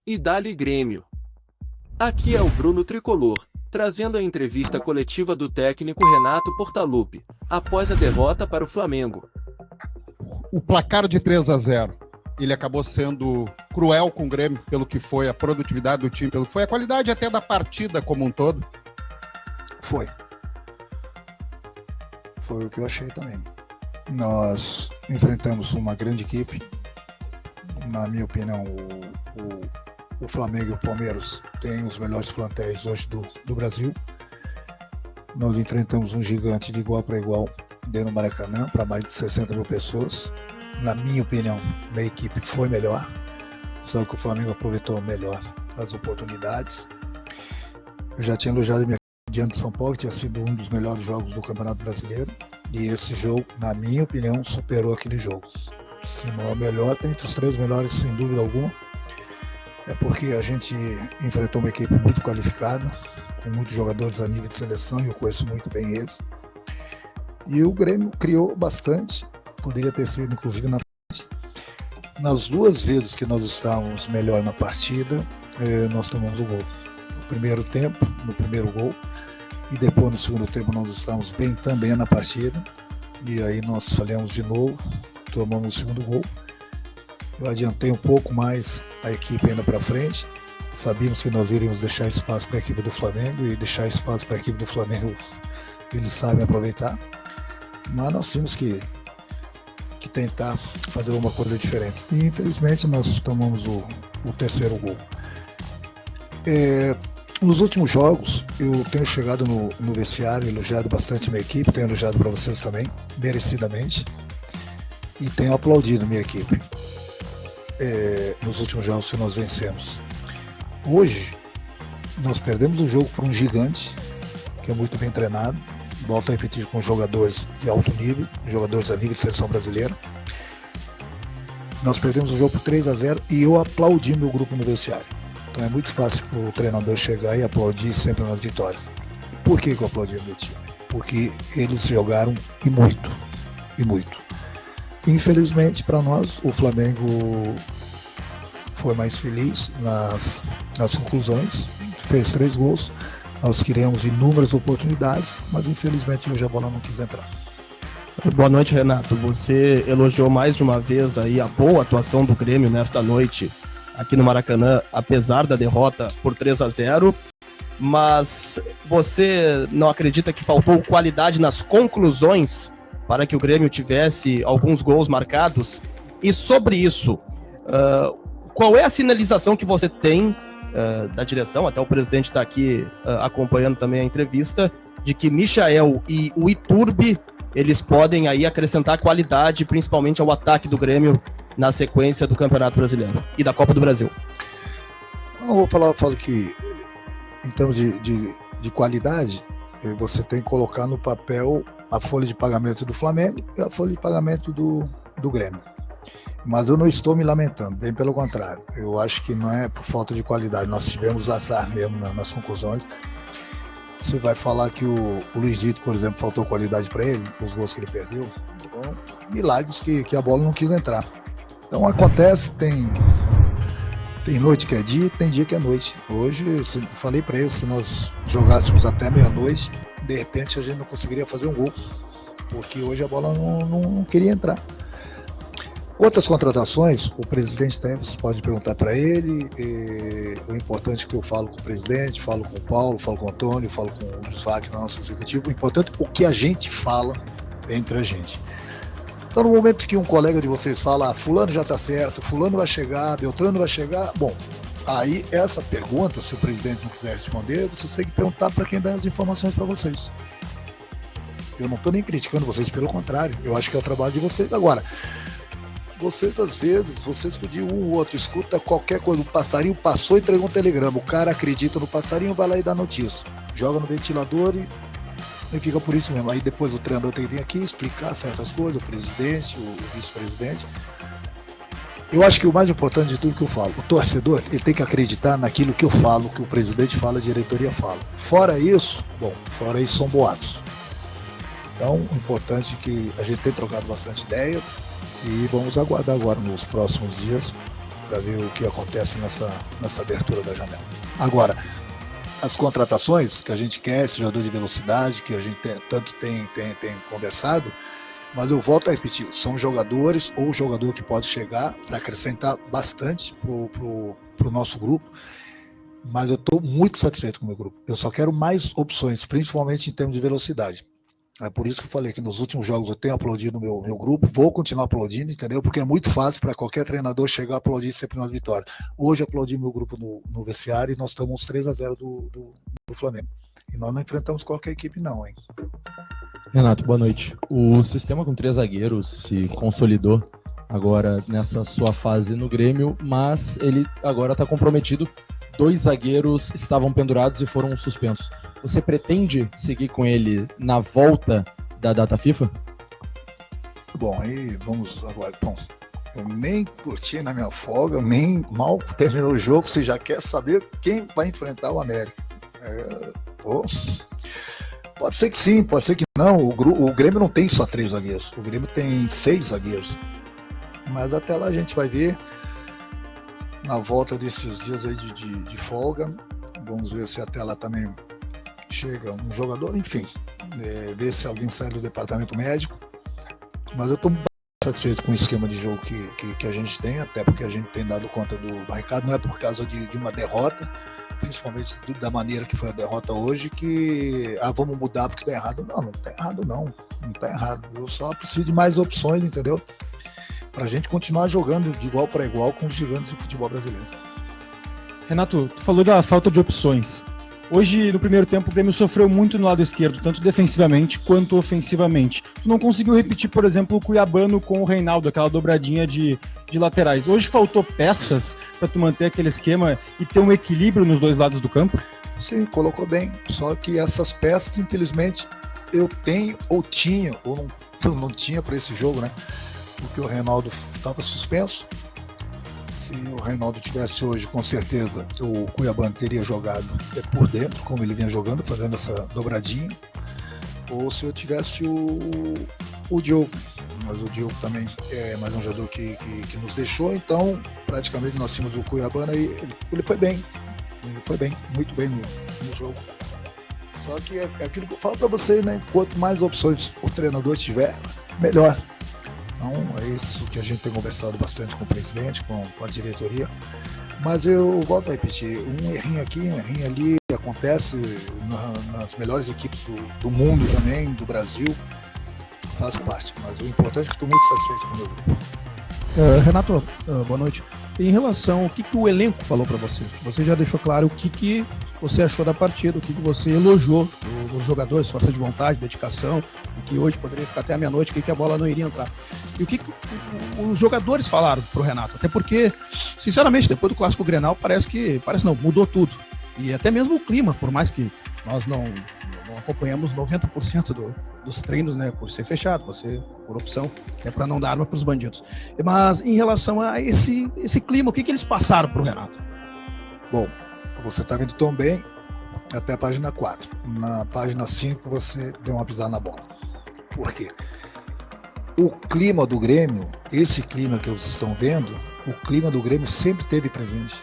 E dá-lhe Grêmio. Aqui é o Bruno Tricolor, trazendo a entrevista coletiva do técnico Renato Portaluppi, após a derrota para o Flamengo. O placar de 3-0, ele acabou sendo cruel com o Grêmio, pelo que foi a produtividade do time, pelo que foi a qualidade até da partida como um todo? Foi o que eu achei também. Nós enfrentamos uma grande equipe. Na minha opinião, o Flamengo e o Palmeiras têm os melhores plantéis hoje do Brasil. Nós enfrentamos um gigante de igual para igual dentro do Maracanã, para mais de 60 mil pessoas. Na minha opinião, a equipe foi melhor, só que o Flamengo aproveitou melhor as oportunidades. Eu já tinha elogiado minha diante do São Paulo, que tinha sido um dos melhores jogos do Campeonato Brasileiro, e esse jogo, na minha opinião, superou aquele jogo. Se não é o melhor, tem entre os 3 melhores, sem dúvida alguma. É porque a gente enfrentou uma equipe muito qualificada, com muitos jogadores a nível de seleção, e eu conheço muito bem eles. E o Grêmio criou bastante, poderia ter sido inclusive na frente. Nas 2 vezes que nós estávamos melhor na partida, nós tomamos o gol. No primeiro tempo, no primeiro gol, e depois no segundo tempo nós estávamos bem também na partida, e aí nós falhamos de novo, tomamos o segundo gol. Eu adiantei um pouco mais a equipe ainda para frente, sabíamos que nós iríamos deixar espaço para a equipe do Flamengo, e deixar espaço para a equipe do Flamengo eles sabem aproveitar, mas nós tínhamos que tentar fazer uma coisa diferente, e infelizmente nós tomamos o terceiro gol. Nos últimos jogos, eu tenho chegado no vestiário, elogiado bastante a minha equipe, tenho elogiado para vocês também, merecidamente, e tenho aplaudido a minha equipe nos últimos jogos que nós vencemos. Hoje, nós perdemos o jogo para um gigante, que é muito bem treinado, volto a repetir, com jogadores de alto nível, jogadores a nível de seleção brasileira. Nós perdemos o jogo por 3-0 e eu aplaudi meu grupo no vestiário. Então é muito fácil para o treinador chegar e aplaudir sempre nas vitórias. Por que eu aplaudi meu time? Porque eles jogaram e muito, e muito. Infelizmente para nós, o Flamengo foi mais feliz nas conclusões, fez 3 gols, nós criamos inúmeras oportunidades, mas infelizmente hoje a bola não quis entrar. Boa noite, Renato. Você elogiou mais de uma vez aí a boa atuação do Grêmio nesta noite aqui no Maracanã, apesar da derrota por 3-0, mas você não acredita que faltou qualidade nas conclusões para que o Grêmio tivesse alguns gols marcados? E sobre isso, qual é a sinalização que você tem da direção, até o presidente está aqui acompanhando também a entrevista, de que Michael e o Iturbe, eles podem aí acrescentar qualidade, principalmente ao ataque do Grêmio na sequência do Campeonato Brasileiro e da Copa do Brasil? Eu falo que em termos de qualidade, você tem que colocar no papel a folha de pagamento do Flamengo e a folha de pagamento do Grêmio. Mas eu não estou me lamentando, bem pelo contrário. Eu acho que não é por falta de qualidade, nós tivemos azar mesmo nas conclusões. Você vai falar que o Luizito, por exemplo, faltou qualidade para ele, os gols que ele perdeu. Então, milagres que a bola não quis entrar. Então acontece, tem noite que é dia, tem dia que é noite. Hoje, falei para eles, se nós jogássemos até meia-noite, de repente a gente não conseguiria fazer um gol, porque hoje a bola não queria entrar. Outras contratações, o presidente tem, você pode perguntar para ele, o importante é que eu falo com o presidente, falo com o Paulo, falo com o Antônio, falo com o Svac na nossa executiva, o importante é o que a gente fala entre a gente. Então no momento que um colega de vocês fala, fulano já está certo, fulano vai chegar, Beltrano vai chegar, bom, aí essa pergunta, se o presidente não quiser responder, você tem que perguntar para quem dá as informações para vocês. Eu não estou nem criticando vocês, pelo contrário, eu acho que é o trabalho de vocês. Agora, vocês às vezes, vocês de um ou outro escuta qualquer coisa, o passarinho passou e entregou um telegrama, o cara acredita no passarinho, vai lá e dá notícia, joga no ventilador e fica por isso mesmo. Aí depois o treinador tem que vir aqui explicar certas coisas, o presidente, o vice-presidente. Eu acho que o mais importante de tudo que eu falo, o torcedor, ele tem que acreditar naquilo que eu falo, que o presidente fala, a diretoria fala. Fora isso são boatos. Então, o importante é que a gente tem trocado bastante ideias e vamos aguardar agora nos próximos dias para ver o que acontece nessa abertura da janela. Agora, as contratações que a gente quer, esse jogador de velocidade, que a gente tanto tem conversado, mas eu volto a repetir, são jogadores ou jogador que pode chegar para acrescentar bastante pro nosso grupo, mas eu estou muito satisfeito com o meu grupo. Eu só quero mais opções, principalmente em termos de velocidade. É por isso que eu falei que nos últimos jogos eu tenho aplaudido o meu grupo, vou continuar aplaudindo, entendeu? Porque é muito fácil para qualquer treinador chegar a aplaudir sempre nas vitórias. Hoje eu aplaudi meu grupo no vestiário e nós estamos 3-0 do Flamengo. E nós não enfrentamos qualquer equipe não, hein? Renato, boa noite. O sistema com 3 zagueiros se consolidou agora nessa sua fase no Grêmio, mas ele agora está comprometido. 2 zagueiros estavam pendurados e foram suspensos. Você pretende seguir com ele na volta da data FIFA? Bom, aí vamos agora. Bom, eu nem curti na minha folga, nem mal terminou o jogo, você já quer saber quem vai enfrentar o América. Pode ser que sim, pode ser que não. O Grêmio não tem só 3 zagueiros, o Grêmio tem 6 zagueiros. Mas até lá a gente vai ver. Na volta desses dias aí de folga, vamos ver se até lá também chega um jogador, enfim, ver se alguém sai do departamento médico. Mas eu estou satisfeito com o esquema de jogo que a gente tem, até porque a gente tem dado conta do recado, não é por causa de uma derrota, principalmente da maneira que foi a derrota hoje, que vamos mudar porque tá errado. Não tá errado não tá errado. Eu só preciso de mais opções, entendeu? Pra gente continuar jogando de igual para igual com os gigantes do futebol brasileiro. Renato, tu falou da falta de opções. Hoje, no primeiro tempo, o Grêmio sofreu muito no lado esquerdo, tanto defensivamente quanto ofensivamente. Tu não conseguiu repetir, por exemplo, o Cuiabano com o Reinaldo, aquela dobradinha de laterais. Hoje faltou peças para tu manter aquele esquema e ter um equilíbrio nos dois lados do campo? Sim, colocou bem. Só que essas peças, infelizmente, eu tenho ou tinha, ou não tinha para esse jogo, né? Porque o Reinaldo estava suspenso. Se o Reinaldo tivesse hoje, com certeza, o Cuiabano teria jogado por dentro, como ele vinha jogando, fazendo essa dobradinha. Ou se eu tivesse o Diogo. Mas o Diogo também é mais um jogador que nos deixou, então praticamente nós tínhamos o Cuiabano e ele foi bem. Ele foi bem, muito bem no jogo. Só que é aquilo que eu falo para você, né? Quanto mais opções o treinador tiver, melhor. Então é isso que a gente tem conversado bastante com o presidente, com a diretoria. Mas eu volto a repetir, um errinho aqui, um errinho ali, acontece nas melhores equipes do mundo também, do Brasil, faz parte. Mas o importante é que estou muito satisfeito com o meu grupo. Renato, boa noite. Em relação ao que o elenco falou para você, você já deixou claro o que você achou da partida, o que você elogiou dos jogadores, força de vontade, dedicação, e que hoje poderia ficar até a meia-noite, que a bola não iria entrar. E o que os jogadores falaram pro Renato? Até porque, sinceramente, depois do Clássico Grenal, parece não, mudou tudo. E até mesmo o clima, por mais que nós não acompanhamos 90% dos treinos, né, por ser fechado, por opção, que é para não dar arma para os bandidos. Mas em relação a esse clima, o que eles passaram pro Renato? Bom, você está vendo tão bem até a página 4. Na página 5 você deu uma pisada na bola. Por quê? O clima do Grêmio, esse clima que vocês estão vendo, o clima do Grêmio sempre teve presente.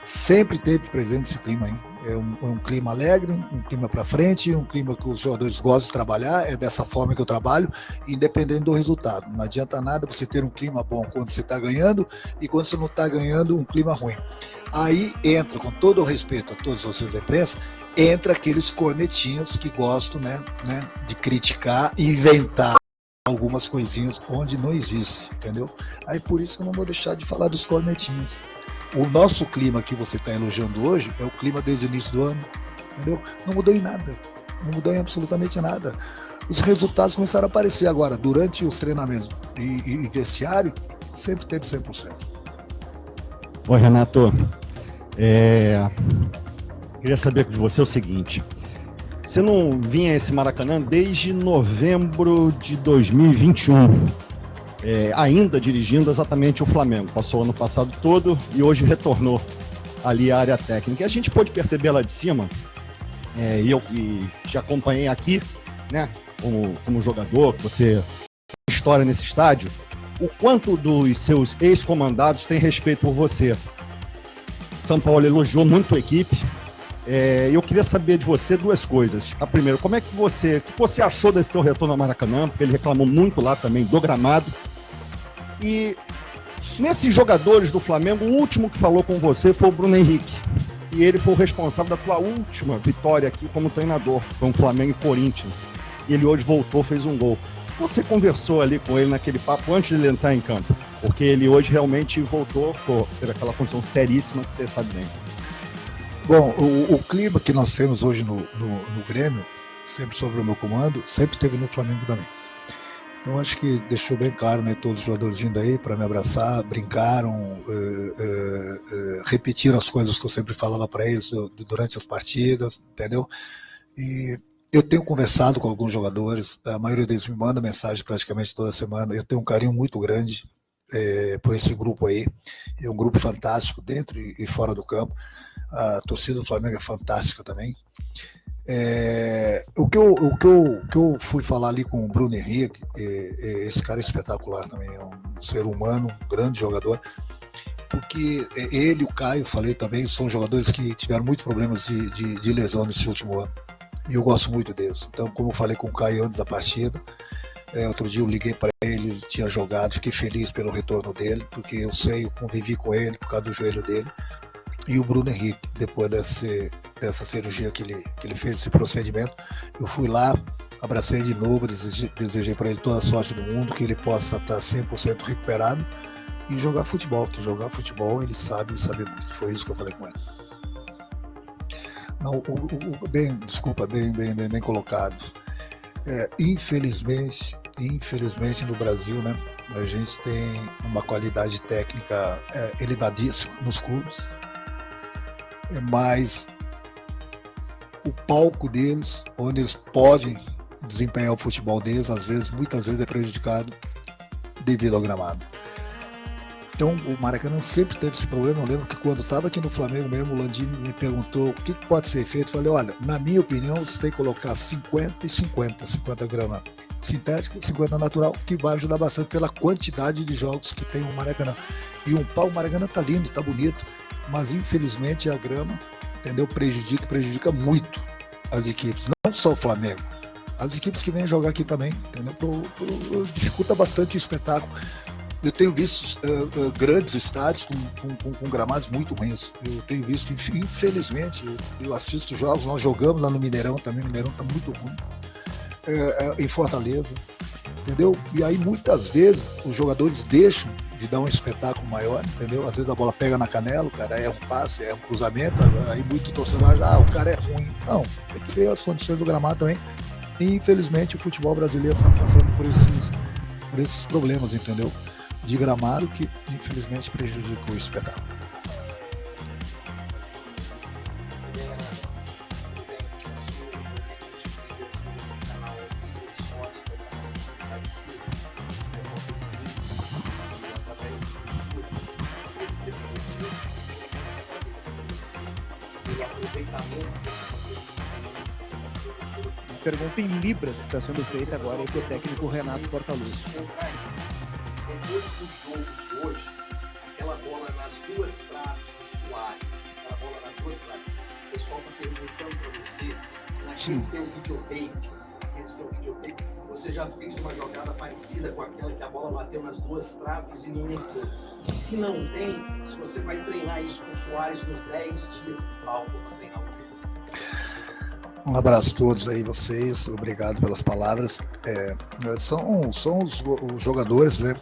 Sempre teve presente esse clima aí. É um clima alegre, um clima para frente, um clima que os jogadores gostam de trabalhar, é dessa forma que eu trabalho, independente do resultado. Não adianta nada você ter um clima bom quando você está ganhando e quando você não está ganhando, um clima ruim. Aí entra, com todo o respeito a todos vocês da imprensa, entra aqueles cornetinhos que gostam, né, de criticar, inventar algumas coisinhas onde não existe, entendeu? Aí por isso que eu não vou deixar de falar dos cornetinhos. O nosso clima que você está elogiando hoje é o clima desde o início do ano, entendeu? Não mudou em nada, não mudou em absolutamente nada. Os resultados começaram a aparecer agora, durante os treinamentos e vestiário, sempre teve 100%. Oi, Renato, queria saber de você o seguinte, você não vinha a esse Maracanã desde novembro de 2021, ainda dirigindo exatamente o Flamengo, passou o ano passado todo e hoje retornou ali à área técnica. E a gente pôde perceber lá de cima, e eu te acompanhei aqui, né, como jogador, que você tem história nesse estádio, o quanto dos seus ex-comandados têm respeito por você. São Paulo elogiou muito a equipe. Eu queria saber de você duas coisas. A primeira, o que você achou desse teu retorno ao Maracanã? Porque ele reclamou muito lá também do gramado. E nesses jogadores do Flamengo, o último que falou com você foi o Bruno Henrique. E ele foi o responsável da tua última vitória aqui como treinador. Foi um Flamengo e Corinthians. E ele hoje voltou, fez um gol. Você conversou ali com ele naquele papo antes de ele entrar em campo? Porque ele hoje realmente voltou, teve aquela condição seríssima que você sabe bem. Bom, o clima que nós temos hoje no Grêmio, sempre sobre o meu comando, sempre teve no Flamengo também. Então acho que deixou bem claro, né, todos os jogadores vindo aí para me abraçar, brincaram, repetiram as coisas que eu sempre falava para eles durante as partidas, entendeu? E eu tenho conversado com alguns jogadores, a maioria deles me manda mensagem praticamente toda semana, eu tenho um carinho muito grande por esse grupo aí, é um grupo fantástico dentro e fora do campo, a torcida do Flamengo é fantástica também. O que eu fui falar ali com o Bruno Henrique, esse cara é espetacular também, é um ser humano, um grande jogador, porque ele e o Caio, falei também, são jogadores que tiveram muitos problemas de lesão nesse último ano, e eu gosto muito deles. Então, como eu falei com o Caio antes da partida, outro dia eu liguei para ele, ele tinha jogado, fiquei feliz pelo retorno dele, porque eu convivi com ele por causa do joelho dele. E o Bruno Henrique, depois dessa cirurgia que ele fez, esse procedimento, eu fui lá, abracei de novo, desejei para ele toda a sorte do mundo, que ele possa estar 100% recuperado e jogar futebol, que jogar futebol ele sabe muito. Foi isso que eu falei com ele. Não, bem colocado. Infelizmente no Brasil, né, a gente tem uma qualidade técnica elevadíssima nos clubes, mas o palco deles, onde eles podem desempenhar o futebol deles, muitas vezes é prejudicado devido ao gramado. Então o Maracanã sempre teve esse problema. Eu lembro que quando estava aqui no Flamengo mesmo, o Landini me perguntou o que pode ser feito. Eu falei, olha, na minha opinião, você tem que colocar 50 e 50 gramas sintética, 50 natural, que vai ajudar bastante pela quantidade de jogos que tem o Maracanã. E o Maracanã tá lindo, tá bonito, mas infelizmente a grama, entendeu, prejudica muito as equipes, não só o Flamengo, as equipes que vêm jogar aqui também, entendeu? Dificulta bastante o espetáculo. Eu tenho visto grandes estádios com gramados muito ruins. Eu tenho visto, infelizmente, eu assisto jogos, nós jogamos lá no Mineirão também, o Mineirão está muito ruim, em Fortaleza, entendeu? E aí muitas vezes os jogadores deixam de dar um espetáculo maior, entendeu? Às vezes a bola pega na canela, o cara erra um passe, erra um cruzamento, aí muito torcedor acha, o cara é ruim. Não, tem que ver as condições do gramado também. E infelizmente o futebol brasileiro está passando por esses problemas, entendeu? De gramado que infelizmente prejudica o espetáculo. Pergunta em libras que está sendo feita agora pelo técnico Renato Portaluppi. Depois do jogo de hoje, aquela bola nas duas traves do Soares, aquela bola nas duas traves, o pessoal está perguntando para você se naquele teu videotape, você já fez uma jogada parecida com aquela que a bola bateu nas duas traves e não entrou. E se não tem, se você vai treinar isso com o Soares nos 10 dias que faltam para treinar o Um abraço a todos aí, vocês, obrigado pelas palavras. São os jogadores, né,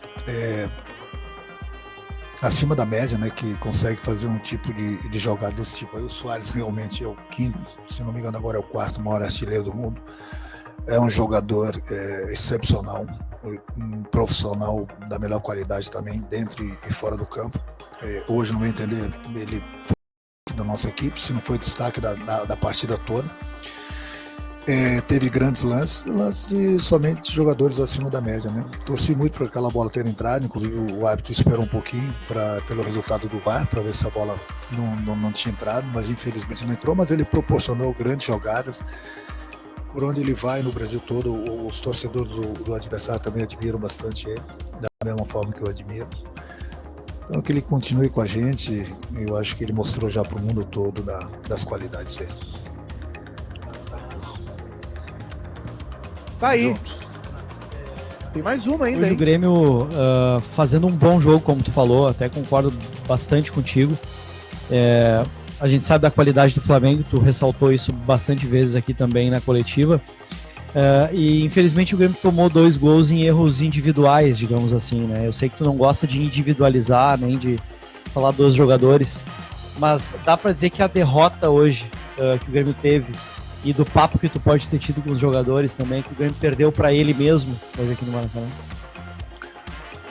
acima da média, né, que conseguem fazer um tipo de jogada desse tipo. Aí o Soares realmente é o quinto, se não me engano agora é o quarto maior artilheiro do mundo. É um jogador excepcional, um profissional da melhor qualidade também, dentro e fora do campo. Hoje, no meu entender, ele foi da nossa equipe, se não foi destaque da partida toda. Teve grandes lances de somente jogadores acima da média, né? Torci muito para aquela bola ter entrado, inclusive o árbitro esperou um pouquinho pelo resultado do VAR, para ver se a bola não tinha entrado, mas infelizmente não entrou, mas ele proporcionou grandes jogadas. Por onde ele vai no Brasil todo, os torcedores do adversário também admiram bastante ele. da mesma forma que eu admiro. Então, que ele continue com a gente, eu acho que ele mostrou já para o mundo todo das qualidades dele. Tá aí. Tem mais uma ainda, Hoje o hein? Grêmio fazendo um bom jogo, como tu falou, até concordo bastante contigo. A gente sabe da qualidade do Flamengo, tu ressaltou isso bastante vezes aqui também na coletiva. E infelizmente o Grêmio tomou 2 gols em erros individuais, digamos assim, né? Eu sei que tu não gosta de individualizar, nem de falar dos jogadores, mas dá pra dizer que a derrota hoje que o Grêmio teve e do papo que tu pode ter tido com os jogadores também, que o Grêmio perdeu pra ele mesmo hoje aqui no Maracanã.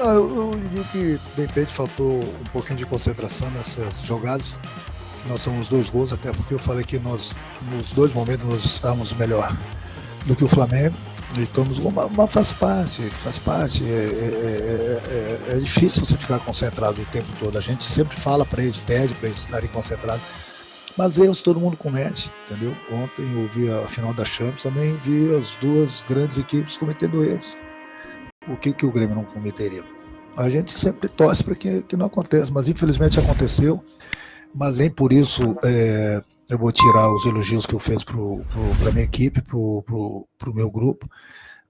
Não, eu digo que de repente faltou um pouquinho de concentração nessas jogadas. Nós tomamos 2 gols, até porque eu falei que nós, nos 2 momentos, nós estávamos melhor do que o Flamengo. E tomamos gol, mas faz parte. É difícil você ficar concentrado o tempo todo. A gente sempre fala para eles, pede para eles estarem concentrados. Mas erros todo mundo comete, entendeu? Ontem eu vi a final da Champions, também vi as 2 grandes equipes cometendo erros. O que o Grêmio não cometeria? A gente sempre torce para que não aconteça, mas infelizmente aconteceu. Mas nem por isso eu vou tirar os elogios que eu fiz para a minha equipe, para o meu grupo,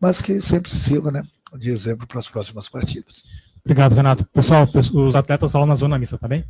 mas que sempre sirva, né, de exemplo para as próximas partidas. Obrigado, Renato. Pessoal, os atletas falam na zona mista, tá bem?